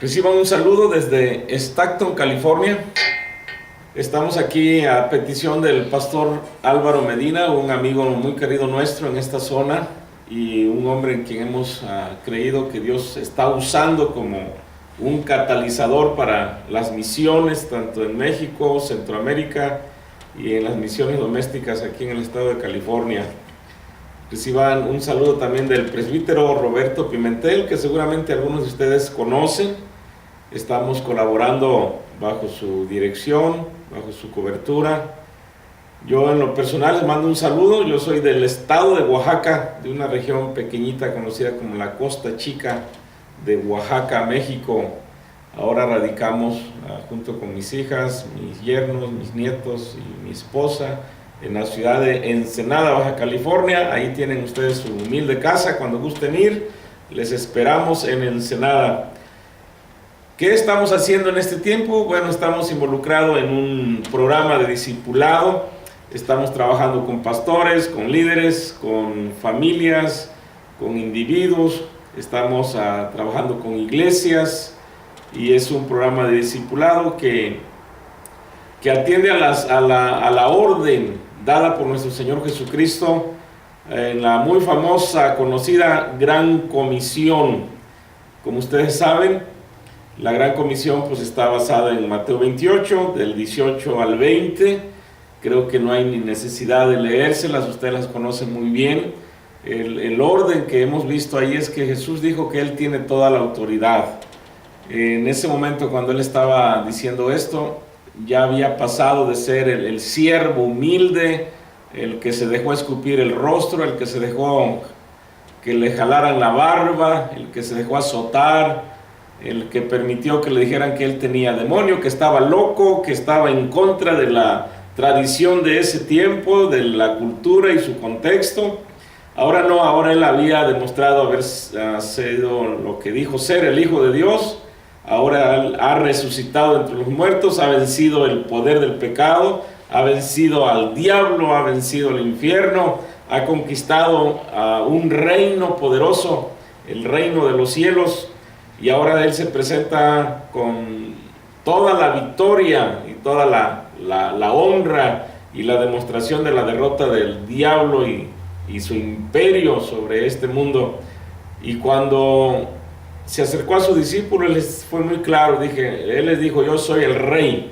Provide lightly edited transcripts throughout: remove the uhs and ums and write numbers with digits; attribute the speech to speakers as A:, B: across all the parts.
A: Reciban un saludo desde Stockton, California. Estamos aquí a petición del pastor Álvaro Medina, un amigo muy querido nuestro en esta zona y un hombre en quien hemos creído que Dios está usando como un catalizador para las misiones, tanto en México, Centroamérica y en las misiones domésticas aquí en el estado de California. Reciban un saludo también del presbítero Roberto Pimentel, que seguramente algunos de ustedes conocen. Estamos colaborando bajo su dirección, bajo su cobertura. Yo en lo personal les mando un saludo. Yo soy del estado de Oaxaca, de una región pequeñita conocida como la Costa Chica de Oaxaca, México. Ahora radicamos junto con mis hijas, mis yernos, mis nietos y mi esposa en la ciudad de Ensenada, Baja California. Ahí tienen ustedes su humilde casa. Cuando gusten ir, les esperamos en Ensenada. ¿Qué estamos haciendo en este tiempo? Bueno, estamos involucrados en un programa de discipulado. Estamos trabajando con pastores, con líderes, con familias, con individuos. Estamos trabajando con iglesias y es un programa de discipulado que atiende a la orden dada por nuestro Señor Jesucristo en la muy famosa, conocida Gran Comisión. Como ustedes saben, la Gran Comisión pues está basada en Mateo 28, del 18 al 20. Creo que no hay ni necesidad de leérselas, ustedes las conocen muy bien. El orden que hemos visto ahí es que Jesús dijo que Él tiene toda la autoridad. En ese momento, cuando Él estaba diciendo esto, ya había pasado de ser el siervo humilde, el que se dejó escupir el rostro, el que se dejó que le jalaran la barba, el que se dejó azotar, el que permitió que le dijeran que él tenía demonio, que estaba loco, que estaba en contra de la tradición de ese tiempo, de la cultura y su contexto. Ahora no, ahora él había demostrado haber sido lo que dijo ser, el Hijo de Dios. Ahora él ha resucitado entre los muertos, ha vencido el poder del pecado, ha vencido al diablo, ha vencido al infierno, ha conquistado un reino poderoso, el reino de los cielos. Y ahora Él se presenta con toda la victoria y toda la honra y la demostración de la derrota del diablo y su imperio sobre este mundo. Y cuando se acercó a sus discípulos, les fue muy claro. Él les dijo: yo soy el rey.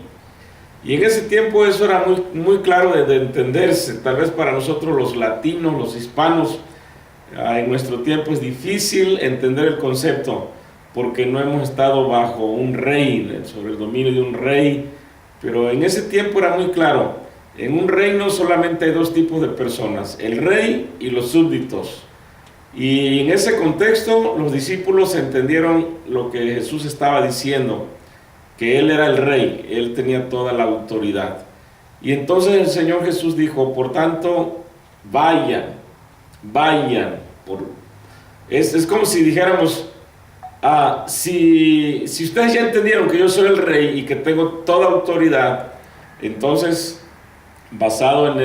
A: Y en ese tiempo eso era muy, muy claro de entenderse. Tal vez para nosotros los latinos, los hispanos, en nuestro tiempo es difícil entender el concepto, porque no hemos estado bajo un rey, sobre el dominio de un rey. Pero en ese tiempo era muy claro: en un reino solamente hay dos tipos de personas, el rey y los súbditos. Y en ese contexto los discípulos entendieron lo que Jesús estaba diciendo, que Él era el rey, Él tenía toda la autoridad. Y entonces el Señor Jesús dijo: por tanto, vayan. Es como si dijéramos: si ustedes ya entendieron que yo soy el rey y que tengo toda autoridad, entonces, basado en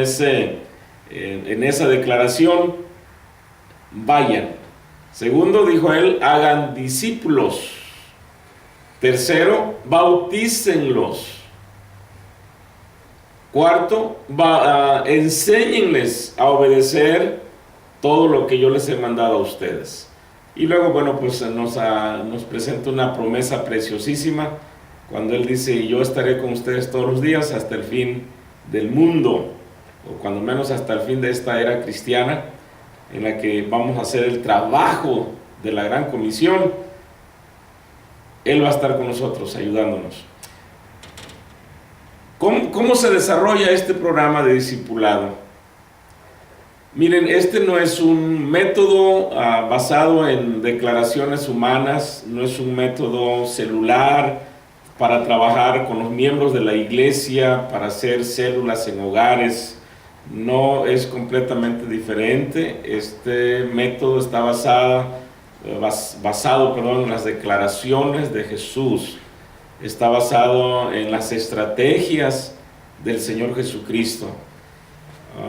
A: esa declaración, vayan. Segundo, dijo Él, hagan discípulos. Tercero, bautícenlos. Cuarto, enséñenles a obedecer todo lo que yo les he mandado a ustedes. Y luego, bueno, pues nos presenta una promesa preciosísima cuando Él dice: yo estaré con ustedes todos los días hasta el fin del mundo, o cuando menos hasta el fin de esta era cristiana, en la que vamos a hacer el trabajo de la Gran Comisión. Él va a estar con nosotros, ayudándonos. ¿Cómo se desarrolla este programa de discipulado? Miren, este no es un método basado en declaraciones humanas, no es un método celular para trabajar con los miembros de la iglesia, para hacer células en hogares. No, es completamente diferente. Este método está basado en las declaraciones de Jesús. Está basado en las estrategias del Señor Jesucristo.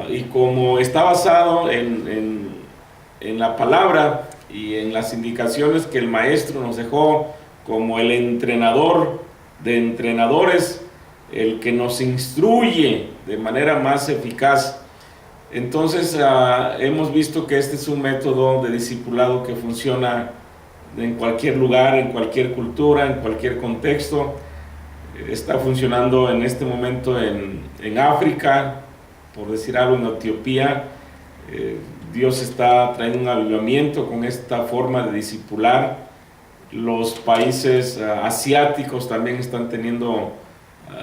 A: Y como está basado en la palabra y en las indicaciones que el Maestro nos dejó como el entrenador de entrenadores, el que nos instruye de manera más eficaz. Entonces hemos visto que este es un método de discipulado que funciona en cualquier lugar, en cualquier cultura, en cualquier contexto. Está funcionando en este momento en África, por decir algo, en Etiopía. Dios está trayendo un avivamiento con esta forma de discipular. Los países asiáticos también están teniendo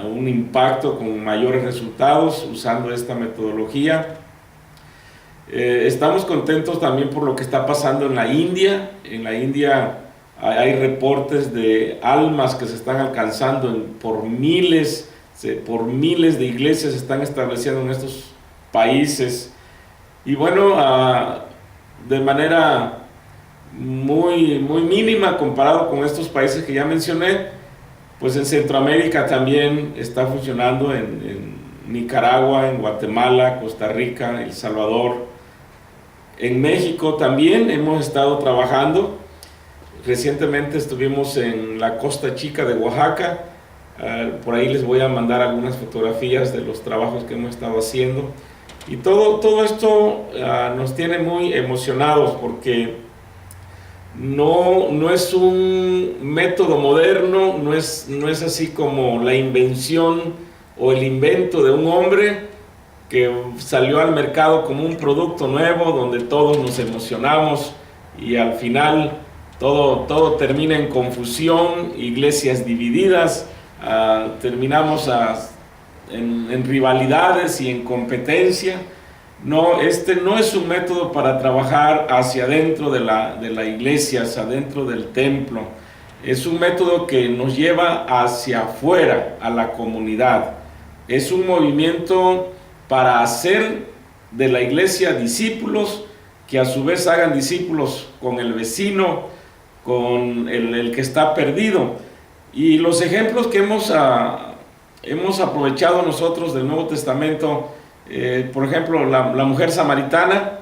A: un impacto con mayores resultados usando esta metodología. Estamos contentos también por lo que está pasando en la India. En la India hay reportes de almas que se están alcanzando por miles de iglesias se están estableciendo en estos países. Y bueno, de manera muy mínima comparado con estos países que ya mencioné, pues en Centroamérica también está funcionando, en Nicaragua, en Guatemala, Costa Rica, El Salvador. En México también hemos estado trabajando. Recientemente estuvimos en la Costa Chica de Oaxaca. Por ahí les voy a mandar algunas fotografías de los trabajos que hemos estado haciendo. Y todo esto nos tiene muy emocionados porque no es un método moderno, no es así como la invención o el invento de un hombre que salió al mercado como un producto nuevo donde todos nos emocionamos y al final todo termina en confusión, iglesias divididas, terminamos en rivalidades y en competencia. No, este no es un método para trabajar hacia adentro de la iglesia, hacia adentro del templo. Es un método que nos lleva hacia afuera, a la comunidad. Es un movimiento para hacer de la iglesia discípulos, que a su vez hagan discípulos con el vecino, con el que está perdido. Y los ejemplos que hemos aprovechado nosotros del Nuevo Testamento, por ejemplo, la mujer samaritana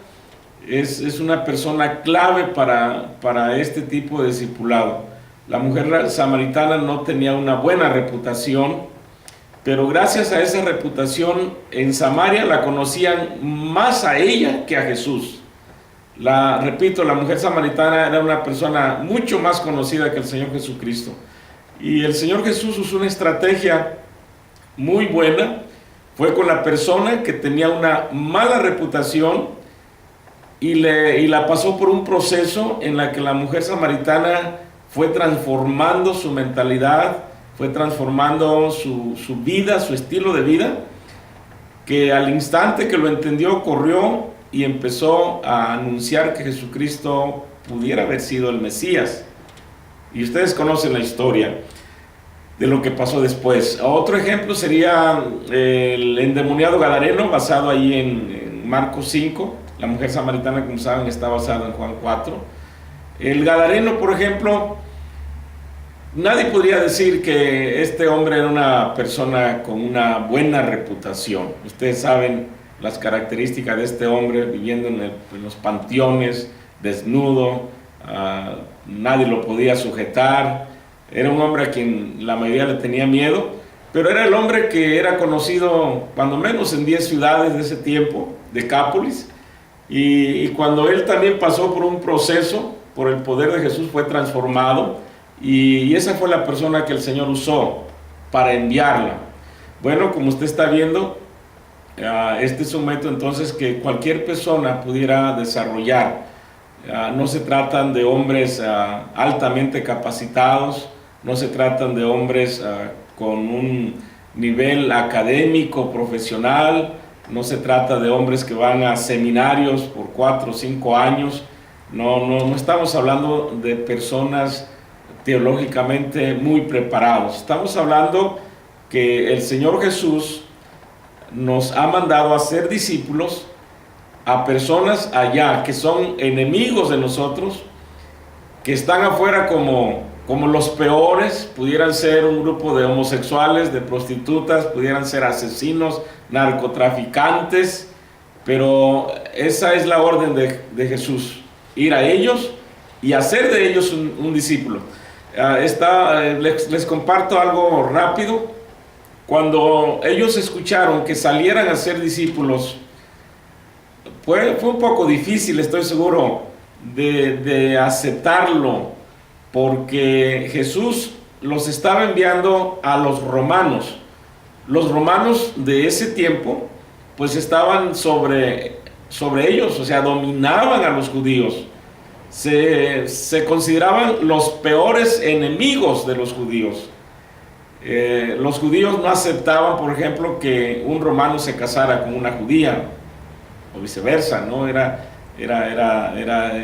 A: es una persona clave para este tipo de discipulado. La mujer samaritana no tenía una buena reputación, pero gracias a esa reputación en Samaria la conocían más a ella que a Jesús. Repito, la mujer samaritana era una persona mucho más conocida que el Señor Jesucristo. Y el Señor Jesús usó una estrategia muy buena. Fue con la persona que tenía una mala reputación y la pasó por un proceso en la que la mujer samaritana fue transformando su mentalidad, fue transformando su vida, su estilo de vida, que al instante que lo entendió, corrió y empezó a anunciar que Jesucristo pudiera haber sido el Mesías. Y ustedes conocen la historia de lo que pasó después. Otro ejemplo sería el endemoniado gadareno, basado ahí en Marcos 5. La mujer samaritana, como saben, está basada en Juan 4. El gadareno, por ejemplo, nadie podría decir que este hombre era una persona con una buena reputación. Ustedes saben las características de este hombre, viviendo en los panteones, desnudo, nadie lo podía sujetar. Era un hombre a quien la mayoría le tenía miedo, pero era el hombre que era conocido cuando menos en 10 ciudades de ese tiempo, Decápolis, y cuando él también pasó por un proceso, por el poder de Jesús fue transformado, y esa fue la persona que el Señor usó para enviarla. Bueno, como usted está viendo, este es un método entonces que cualquier persona pudiera desarrollar. No se tratan de hombres altamente capacitados, no se tratan de hombres con un nivel académico, profesional, no se trata de hombres que van a seminarios por 4 o 5 años, no estamos hablando de personas teológicamente muy preparados, estamos hablando que el Señor Jesús nos ha mandado a ser discípulos a personas allá que son enemigos de nosotros, que están afuera como los peores. Pudieran ser un grupo de homosexuales, de prostitutas, pudieran ser asesinos, narcotraficantes, pero esa es la orden de Jesús, ir a ellos y hacer de ellos un discípulo. Les comparto algo rápido. Cuando ellos escucharon que salieran a ser discípulos, fue un poco difícil, estoy seguro, de aceptarlo, porque Jesús los estaba enviando a los romanos. Los romanos de ese tiempo pues estaban sobre ellos, o sea, dominaban a los judíos. Se consideraban los peores enemigos de los judíos. Los judíos no aceptaban, por ejemplo, que un romano se casara con una judía, o viceversa, ¿no? Era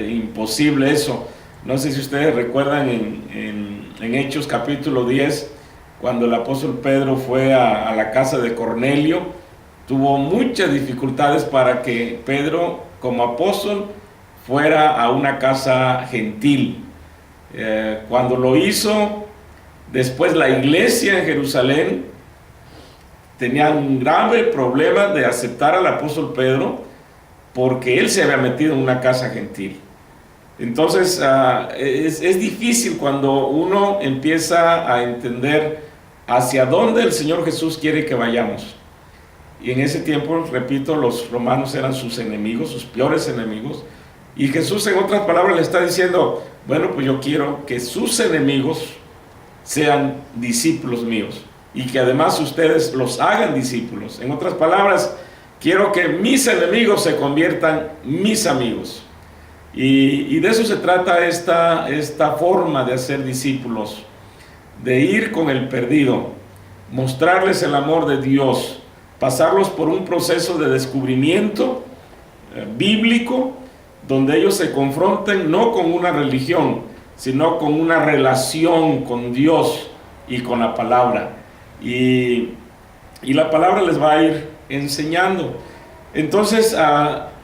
A: imposible eso. No sé si ustedes recuerdan en Hechos capítulo 10, cuando el apóstol Pedro fue a la casa de Cornelio, tuvo muchas dificultades para que Pedro, como apóstol, fuera a una casa gentil. Cuando lo hizo, después la iglesia en Jerusalén tenía un grave problema de aceptar al apóstol Pedro, porque él se había metido en una casa gentil. Entonces es difícil cuando uno empieza a entender hacia dónde el Señor Jesús quiere que vayamos. Y en ese tiempo, repito, los romanos eran sus enemigos, sus peores enemigos. Y Jesús, en otras palabras, le está diciendo: bueno, pues yo quiero que sus enemigos sean discípulos míos, y que además ustedes los hagan discípulos. En otras palabras, quiero que mis enemigos se conviertan mis amigos. Y de eso se trata esta forma de hacer discípulos, de ir con el perdido, mostrarles el amor de Dios, pasarlos por un proceso de descubrimiento bíblico, donde ellos se confronten no con una religión, sino con una relación con Dios y con la palabra. Y la palabra les va a ir enseñando. Entonces,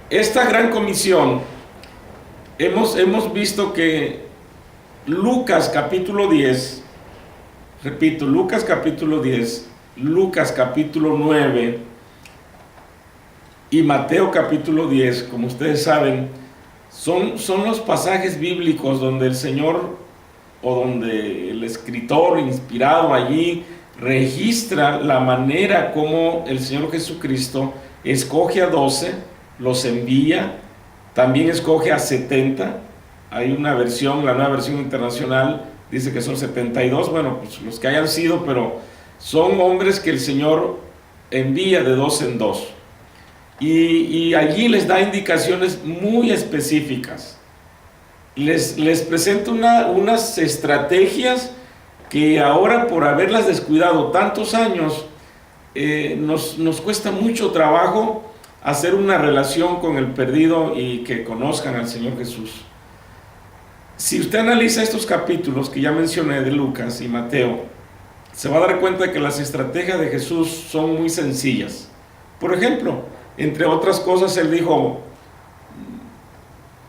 A: esta gran comisión, hemos visto que Lucas capítulo 10, repito, Lucas capítulo 10, Lucas capítulo 9 y Mateo capítulo 10, como ustedes saben, son los pasajes bíblicos donde el Señor, o donde el escritor inspirado allí registra la manera como el Señor Jesucristo escoge a 12, los envía, también escoge a 70. Hay una versión, la Nueva Versión Internacional dice que son 72, bueno, pues los que hayan sido, pero son hombres que el Señor envía de dos en dos. Y allí les da indicaciones muy específicas. Les presenta unas estrategias que ahora, por haberlas descuidado tantos años, nos cuesta mucho trabajo hacer una relación con el perdido y que conozcan al Señor Jesús. Si usted analiza estos capítulos que ya mencioné de Lucas y Mateo, se va a dar cuenta que las estrategias de Jesús son muy sencillas. Por ejemplo, entre otras cosas, Él dijo: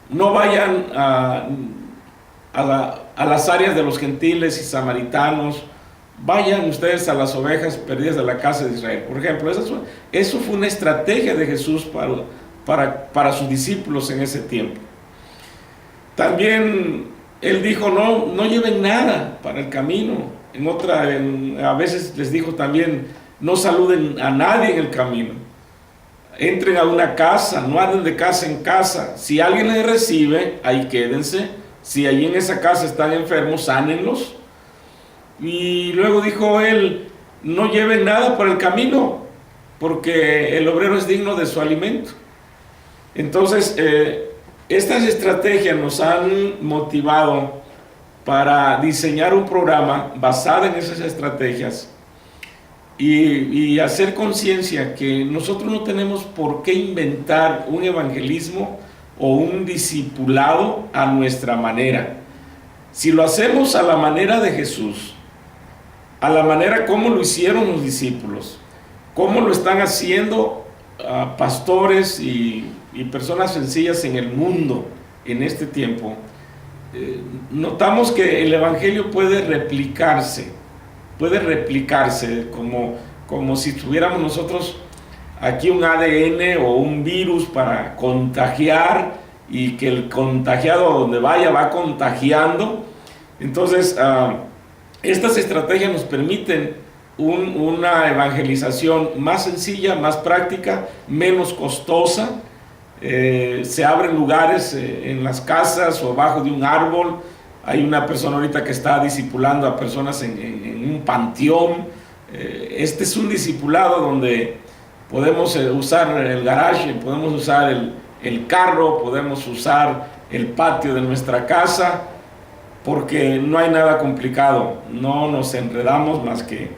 A: no vayan a las áreas de los gentiles y samaritanos, vayan ustedes a las ovejas perdidas de la casa de Israel. Por ejemplo, eso fue una estrategia de Jesús para sus discípulos en ese tiempo. También Él dijo: no lleven nada para el camino. A veces les dijo también: no saluden a nadie en el camino. Entren a una casa, no anden de casa en casa. Si alguien les recibe, ahí quédense. Si allí en esa casa están enfermos, sánenlos. Y luego dijo Él: no lleven nada para el camino, porque el obrero es digno de su alimento. Entonces, estas estrategias nos han motivado para diseñar un programa basado en esas estrategias y hacer conciencia que nosotros no tenemos por qué inventar un evangelismo o un discipulado a nuestra manera. Si lo hacemos a la manera de Jesús, a la manera como lo hicieron los discípulos, como lo están haciendo pastores y personas sencillas en el mundo en este tiempo, notamos que el evangelio puede replicarse como si tuviéramos nosotros aquí un ADN o un virus para contagiar, y que el contagiado a donde vaya va contagiando. Entonces, estas estrategias nos permiten una evangelización más sencilla, más práctica, menos costosa. Se abren lugares en las casas o abajo de un árbol. Hay una persona ahorita que está discipulando a personas en un panteón. Este es un discipulado donde podemos usar el garaje, podemos usar el carro, podemos usar el patio de nuestra casa, porque no hay nada complicado. No nos enredamos más que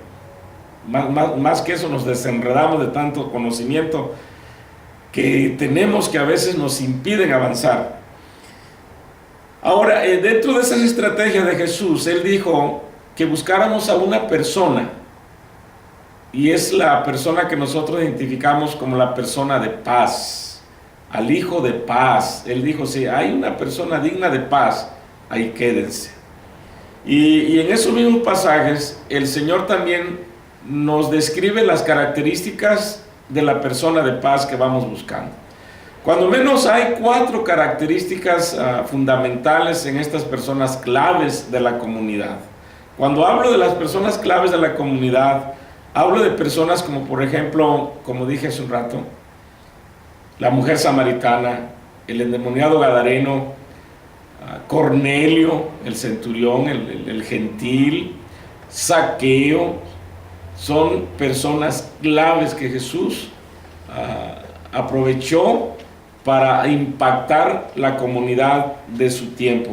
A: eso, nos desenredamos de tanto conocimiento que tenemos, que a veces nos impiden avanzar. Ahora, dentro de esas estrategias de Jesús, Él dijo que buscáramos a una persona, y es la persona que nosotros identificamos como la persona de paz, al Hijo de paz. Él dijo, si hay una persona digna de paz, ahí quédense. Y en esos mismos pasajes, el Señor también nos describe las características de la persona de paz que vamos buscando. Cuando menos hay 4 características fundamentales en estas personas claves de la comunidad. Cuando hablo de las personas claves de la comunidad, hablo de personas como, por ejemplo, como dije hace un rato, la mujer samaritana, el endemoniado gadareno, Cornelio, el centurión, el gentil, Zaqueo. Son personas claves que Jesús aprovechó para impactar la comunidad de su tiempo.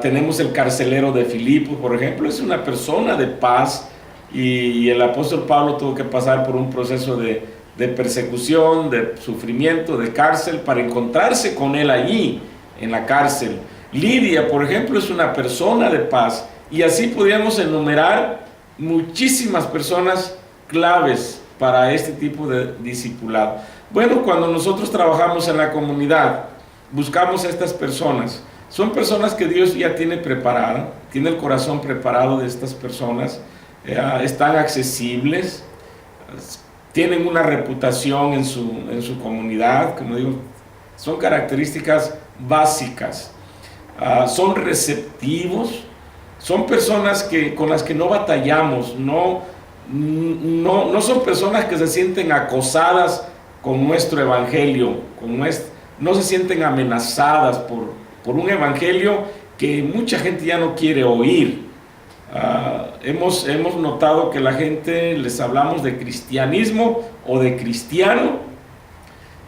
A: Tenemos el carcelero de Filipos, por ejemplo, es una persona de paz, y el apóstol Pablo tuvo que pasar por un proceso de persecución, de sufrimiento, de cárcel, para encontrarse con él allí en la cárcel. Lidia, por ejemplo, es una persona de paz, y así podríamos enumerar muchísimas personas claves para este tipo de discipulado. Bueno, cuando nosotros trabajamos en la comunidad, buscamos a estas personas. Son personas que Dios ya tiene preparado, tiene el corazón preparado de estas personas, están accesibles, tienen una reputación en su comunidad, como digo, son características básicas. Son receptivos, son personas con las que no batallamos, no son personas que se sienten acosadas con nuestro evangelio, no se sienten amenazadas por un evangelio que mucha gente ya no quiere oír. Hemos notado que la gente les hablamos de cristianismo o de cristiano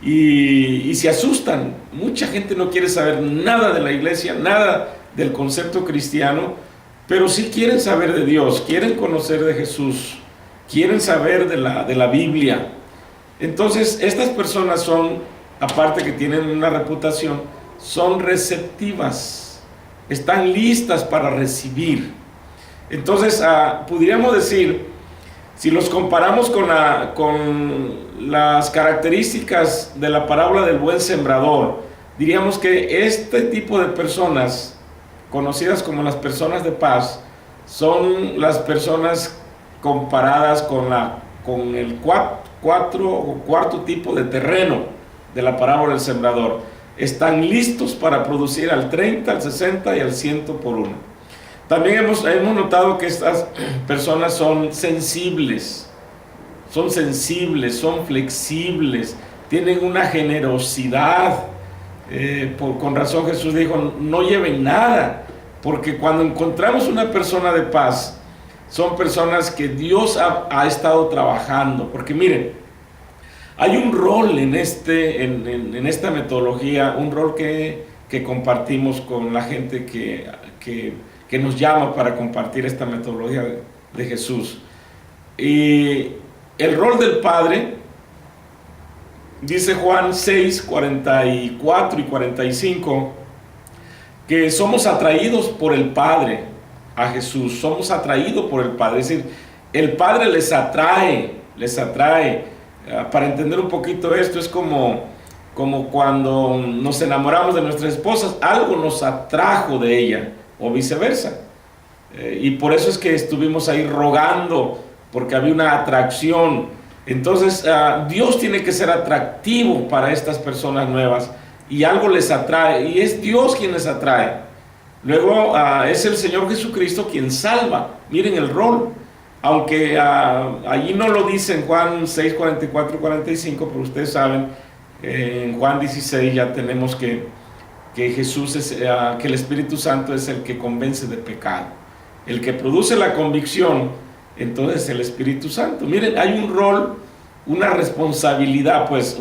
A: y se asustan. Mucha gente no quiere saber nada de la iglesia, nada del concepto cristiano, pero sí quieren saber de Dios, quieren conocer de Jesús, quieren saber de la Biblia. Entonces, estas personas son, aparte que tienen una reputación, son receptivas, están listas para recibir. Entonces, podríamos decir, si los comparamos con las características de la parábola del buen sembrador, diríamos que este tipo de personas, conocidas como las personas de paz, son las personas comparadas con el cuarto tipo de terreno de la parábola del sembrador. Están listos para producir al 30, al 60 y al 100 por uno. También hemos notado que estas personas son sensibles, son flexibles, tienen una generosidad. Con razón Jesús dijo, no lleven nada, porque cuando encontramos una persona de paz, son personas que Dios ha estado trabajando. Porque miren, hay un rol en esta metodología, un rol que compartimos con la gente que nos llama para compartir esta metodología de Jesús. Y el rol del Padre, dice Juan 6, 44 y 45, que somos atraídos por el Padre a Jesús, somos atraídos por el Padre, es decir, el Padre les atrae. Para entender un poquito esto, es como cuando nos enamoramos de nuestras esposas, algo nos atrajo de ella, o viceversa. Y por eso es que estuvimos ahí rogando, porque había una atracción. Entonces, Dios tiene que ser atractivo para estas personas nuevas, y algo les atrae, y es Dios quien les atrae. Luego es el Señor Jesucristo quien salva. Miren el rol. Aunque allí no lo dice en Juan 6, 44, 45, pero ustedes saben, en Juan 16 ya tenemos que Jesús es, que el Espíritu Santo es el que convence de pecado. El que produce la convicción, entonces el Espíritu Santo. Miren, hay un rol, una responsabilidad, pues,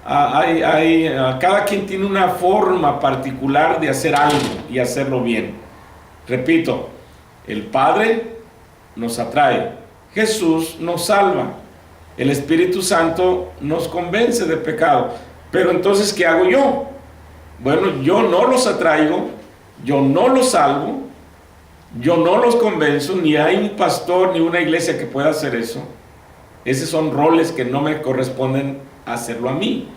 A: cada quien tiene una forma particular de hacer algo y hacerlo bien. Repito, el Padre nos atrae, Jesús nos salva, el Espíritu Santo nos convence de pecado. Pero entonces, ¿qué hago yo? Bueno, yo no los atraigo, yo no los salvo, yo no los convenzo, ni hay un pastor ni una iglesia que pueda hacer eso. Esos son roles que no me corresponden hacerlo a mí.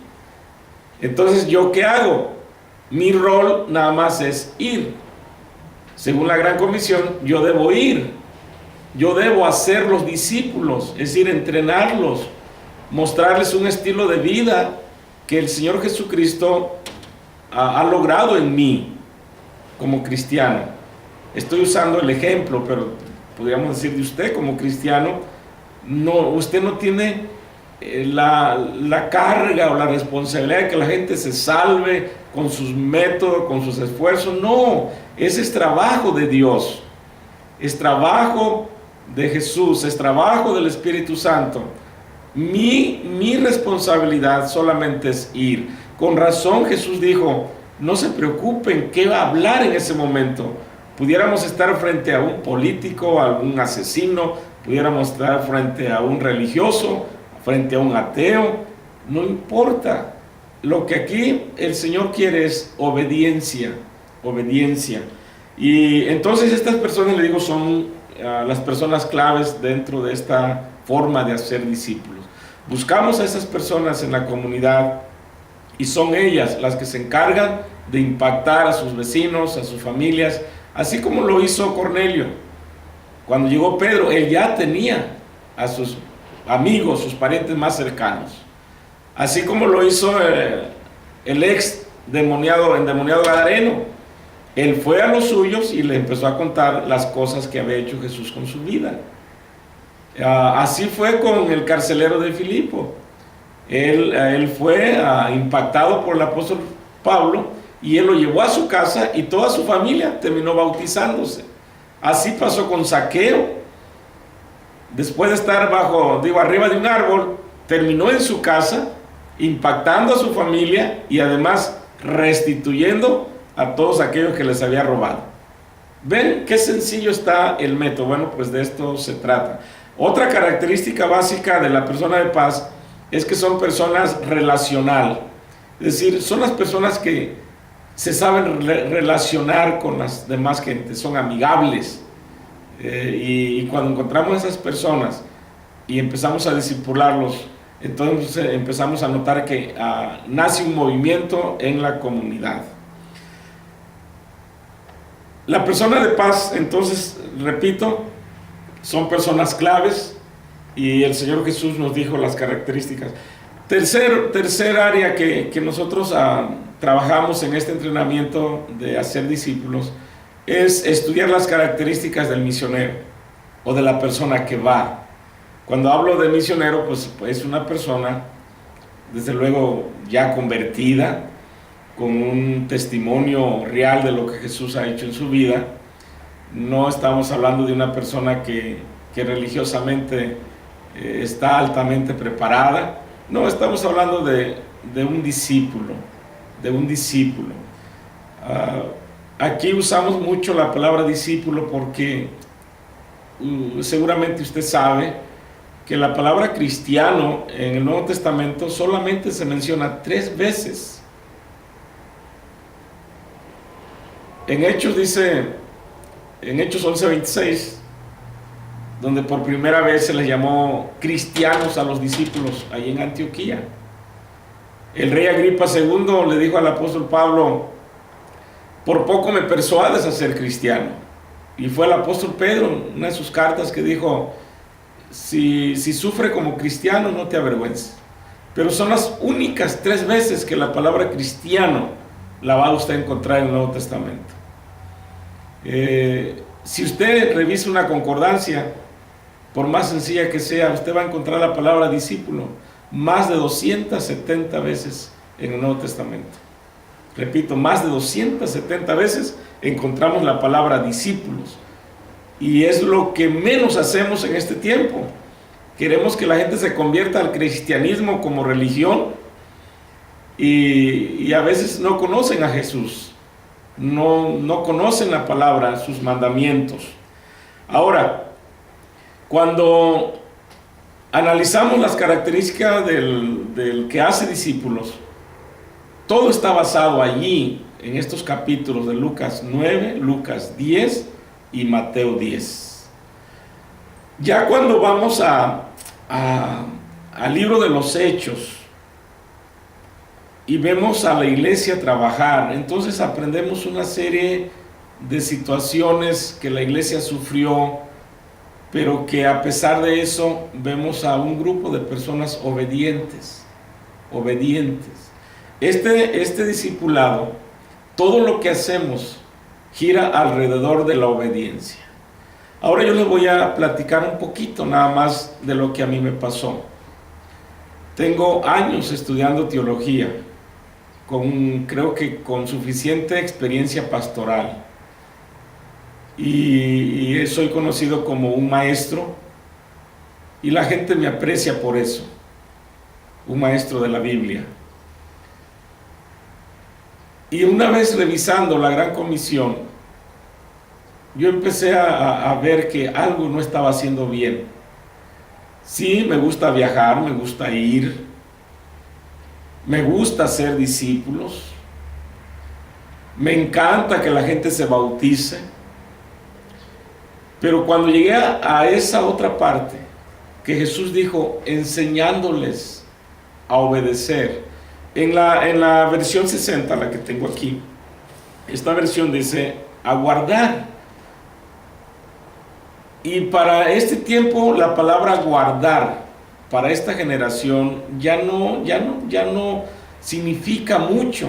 A: Entonces, ¿yo qué hago? Mi rol nada más es ir. Según la Gran Comisión, yo debo ir. Yo debo hacer los discípulos, es decir, entrenarlos, mostrarles un estilo de vida que el Señor Jesucristo ha logrado en mí como cristiano. Estoy usando el ejemplo, pero podríamos decir de usted como cristiano, no, usted no tiene la carga o la responsabilidad de que la gente se salve con sus métodos, con sus esfuerzos. No, ese es trabajo de Dios, es trabajo de Jesús, es trabajo del Espíritu Santo. Mi responsabilidad solamente es ir. Con razón Jesús dijo, no se preocupen qué va a hablar en ese momento. Pudiéramos estar frente a un político, a un asesino, pudiéramos estar frente a un religioso, frente a un ateo, no importa. Lo que aquí el Señor quiere es obediencia, obediencia. Y entonces estas personas, le digo, son las personas claves dentro de esta forma de hacer discípulos. Buscamos a esas personas en la comunidad y son ellas las que se encargan de impactar a sus vecinos, a sus familias, así como lo hizo Cornelio. Cuando llegó Pedro, él ya tenía a sus amigos, sus parientes más cercanos. Así como lo hizo el ex endemoniado gadareno. Él fue a los suyos y le empezó a contar las cosas que había hecho Jesús con su vida. Así fue con el carcelero de Filipo. Él fue impactado por el apóstol Pablo y él lo llevó a su casa y toda su familia terminó bautizándose. Así pasó con Zaqueo. Después de estar arriba de un árbol, terminó en su casa impactando a su familia y además restituyendo a todos aquellos que les había robado. ¿Ven qué sencillo está el método? Bueno, pues de esto se trata. Otra característica básica de la persona de paz es que son personas relacional. Es decir, son las personas que se saben relacionar con las demás gentes, son amigables. Y cuando encontramos a esas personas y empezamos a discipularlos, entonces empezamos a notar que nace un movimiento en la comunidad. La persona de paz, entonces, repito, son personas claves y el Señor Jesús nos dijo las características. Tercer área que nosotros trabajamos en este entrenamiento de hacer discípulos es estudiar las características del misionero o de la persona que va. Cuando hablo de misionero, pues es una persona, desde luego, ya convertida, con un testimonio real de lo que Jesús ha hecho en su vida. No estamos hablando de una persona que religiosamente está altamente preparada. No, estamos hablando de un discípulo, aquí usamos mucho la palabra discípulo porque seguramente usted sabe que la palabra cristiano en el Nuevo Testamento solamente se menciona 3 veces. En Hechos dice, en Hechos 11:26, donde por primera vez se les llamó cristianos a los discípulos ahí en Antioquía. El rey Agripa II le dijo al apóstol Pablo, por poco me persuades a ser cristiano. Y fue el apóstol Pedro, en una de sus cartas, que dijo, si sufre como cristiano, no te avergüences. Pero son las únicas 3 veces que la palabra cristiano la va usted a encontrar en el Nuevo Testamento. Si usted revisa una concordancia, por más sencilla que sea, usted va a encontrar la palabra discípulo más de 270 veces en el Nuevo Testamento. Repito, más de 270 veces encontramos la palabra discípulos. Y es lo que menos hacemos en este tiempo. Queremos que la gente se convierta al cristianismo como religión y a veces no conocen a Jesús, no conocen la palabra, sus mandamientos. Ahora, cuando analizamos las características del que hace discípulos, todo está basado allí, en estos capítulos de Lucas 9, Lucas 10 y Mateo 10. Ya cuando vamos al libro de los Hechos y vemos a la iglesia trabajar, entonces aprendemos una serie de situaciones que la iglesia sufrió, pero que a pesar de eso vemos a un grupo de personas obedientes. Este discipulado, todo lo que hacemos gira alrededor de la obediencia. Ahora yo les voy a platicar un poquito nada más de lo que a mí me pasó. Tengo años estudiando teología, creo que con suficiente experiencia pastoral. Y soy conocido como un maestro, y la gente me aprecia por eso, un maestro de la Biblia. Y una vez revisando la Gran Comisión, yo empecé a ver que algo no estaba haciendo bien. Sí, me gusta viajar, me gusta ir, me gusta hacer discípulos, me encanta que la gente se bautice, pero cuando llegué a esa otra parte, que Jesús dijo, enseñándoles a obedecer, en la versión 60, la que tengo aquí, esta versión dice, a guardar. Y para este tiempo, la palabra guardar, para esta generación, ya no significa mucho.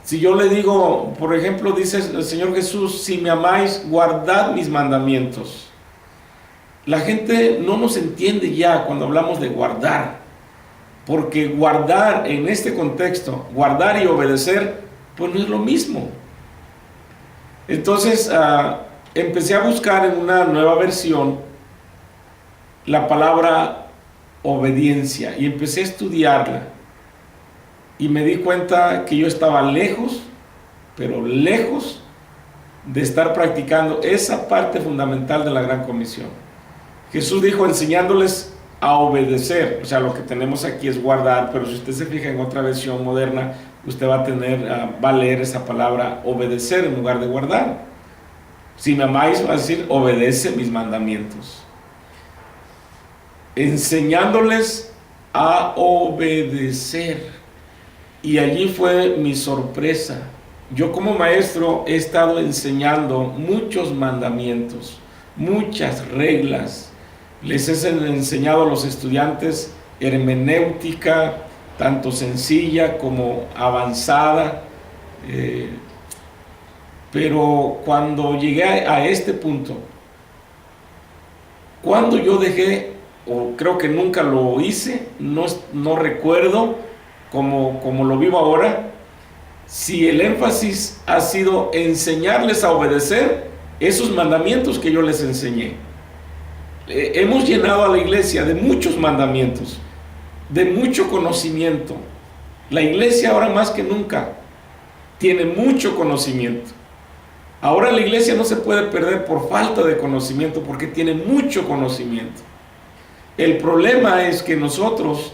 A: Si yo le digo, por ejemplo, dice el Señor Jesús, si me amáis, guardad mis mandamientos. La gente no nos entiende ya cuando hablamos de guardar, porque guardar en este contexto, guardar y obedecer, pues no es lo mismo. Entonces, empecé a buscar en una nueva versión la palabra obediencia y empecé a estudiarla. Y me di cuenta que yo estaba lejos, pero lejos de estar practicando esa parte fundamental de la Gran Comisión. Jesús dijo enseñándoles a obedecer, o sea, lo que tenemos aquí es guardar, pero si usted se fija en otra versión moderna, usted va a leer esa palabra obedecer en lugar de guardar. Si me amáis, va a decir obedece mis mandamientos. Enseñándoles a obedecer. Y allí fue mi sorpresa. Yo como maestro he estado enseñando muchos mandamientos, muchas reglas. Les he enseñado a los estudiantes hermenéutica, tanto sencilla como avanzada. Pero cuando llegué a este punto, cuando yo dejé, o creo que nunca lo hice, no recuerdo, como lo vivo ahora, si el énfasis ha sido enseñarles a obedecer esos mandamientos que yo les enseñé. Hemos llenado a la iglesia de muchos mandamientos, de mucho conocimiento. La iglesia ahora más que nunca tiene mucho conocimiento. Ahora la iglesia no se puede perder por falta de conocimiento porque tiene mucho conocimiento. El problema es que nosotros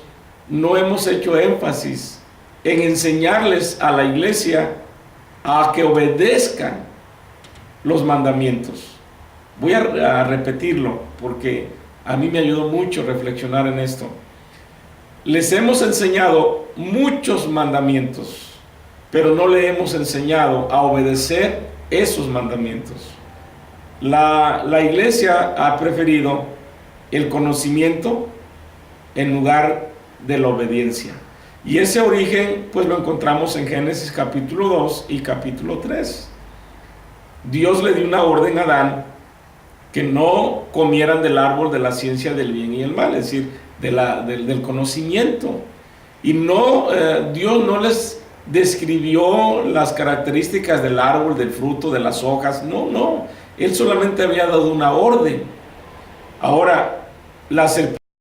A: no hemos hecho énfasis en enseñarles a la iglesia a que obedezcan los mandamientos. Voy a repetirlo porque a mí me ayudó mucho reflexionar en esto. Les hemos enseñado muchos mandamientos, pero no le hemos enseñado a obedecer esos mandamientos. La iglesia ha preferido el conocimiento en lugar de la obediencia. Y ese origen pues lo encontramos en Génesis capítulo 2 y capítulo 3. Dios le dio una orden a Adán que no comieran del árbol de la ciencia del bien y el mal, es decir, del conocimiento. Y no, Dios no les describió las características del árbol, del fruto, de las hojas, no, Él solamente había dado una orden. Ahora, la serpiente